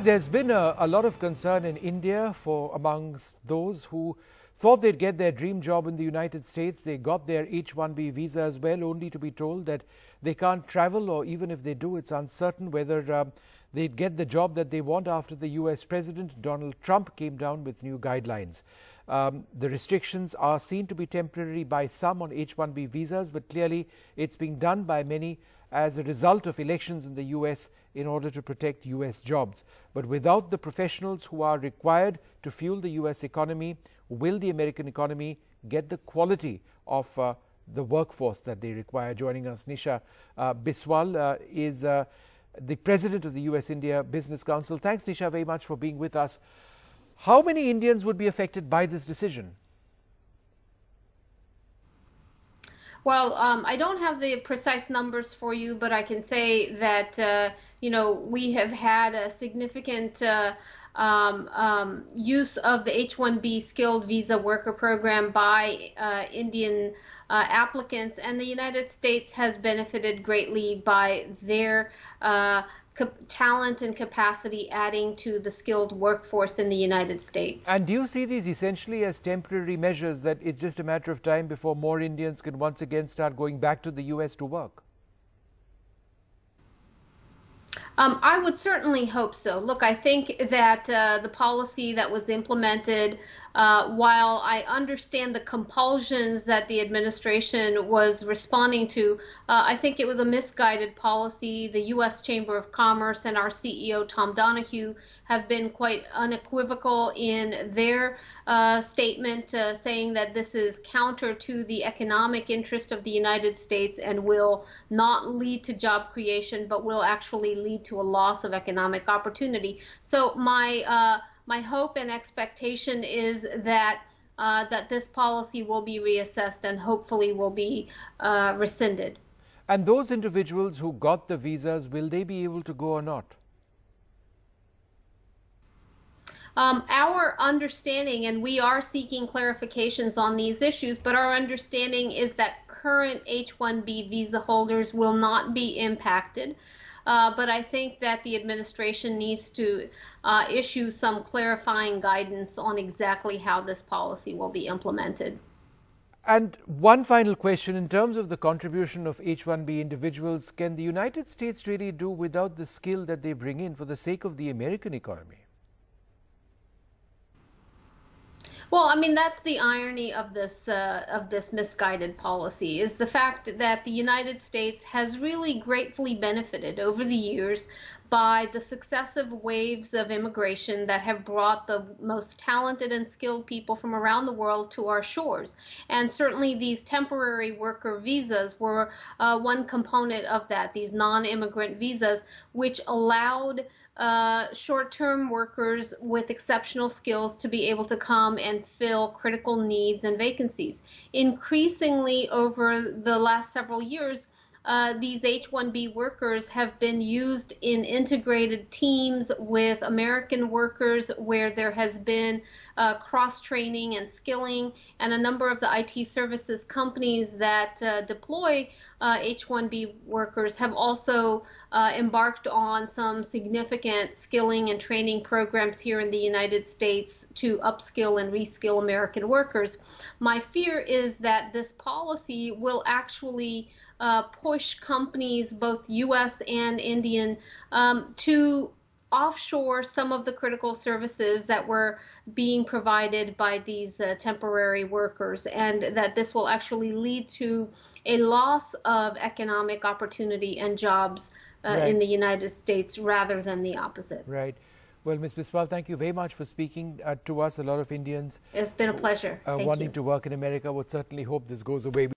There's been a lot of concern in India amongst those who thought they'd get their dream job in the United States. They got their H-1B visa as well, only to be told that they can't travel, or even if they do, it's uncertain whether they'd get the job that they want after the US President Donald Trump came down with new guidelines. The restrictions are seen to be temporary by some on H-1B visas, but clearly it's being done by many as a result of elections in the US in order to protect US jobs. But without the professionals who are required to fuel the US economy, will the American economy get the quality of the workforce that they require? Joining us, Nisha Biswal is the president of the US-India Business Council. Thanks, Nisha, very much for being with us. How many Indians would be affected by this decision? Well, I don't have the precise numbers for you, but I can say that, we have had a significant use of the H-1B skilled visa worker program by Indian applicants, and the United States has benefited greatly by their talent and capacity adding to the skilled workforce in the United States. And do you see these essentially as temporary measures, that it's just a matter of time before more Indians can once again start going back to the US to work? I would certainly hope so. Look, I think that the policy that was implemented, while I understand the compulsions that the administration was responding to, I think it was a misguided policy. The U.S. Chamber of Commerce and our CEO, Tom Donahue, have been quite unequivocal in their statement, saying that this is counter to the economic interest of the United States and will not lead to job creation, but will actually lead to a loss of economic opportunity. So my hope and expectation is that that this policy will be reassessed and hopefully will be rescinded. And those individuals who got the visas, will they be able to go or not? Our understanding, and we are seeking clarifications on these issues, but our understanding is that current H-1B visa holders will not be impacted. But I think that the administration needs to issue some clarifying guidance on exactly how this policy will be implemented. And one final question, in terms of the contribution of H-1B individuals, can the United States really do without the skill that they bring in for the sake of the American economy? Well, I mean, that's the irony of this misguided policy, is the fact that the United States has really gratefully benefited over the years by the successive waves of immigration that have brought the most talented and skilled people from around the world to our shores. And certainly these temporary worker visas were one component of that, these non-immigrant visas, which allowed short-term workers with exceptional skills to be able to come and fill critical needs and vacancies. Increasingly over the last several years, these H-1B workers have been used in integrated teams with American workers, where there has been cross-training and skilling, and a number of the IT services companies that deploy H-1B workers have also embarked on some significant skilling and training programs here in the United States to upskill and reskill American workers. My fear is that this policy will actually push companies, both U.S. and Indian, to offshore some of the critical services that were being provided by these temporary workers, and that this will actually lead to a loss of economic opportunity and jobs in the United States rather than the opposite. Right. Well, Ms. Biswal, thank you very much for speaking to us. A lot of Indians, it's been a pleasure. wanting to work in America, would certainly hope this goes away.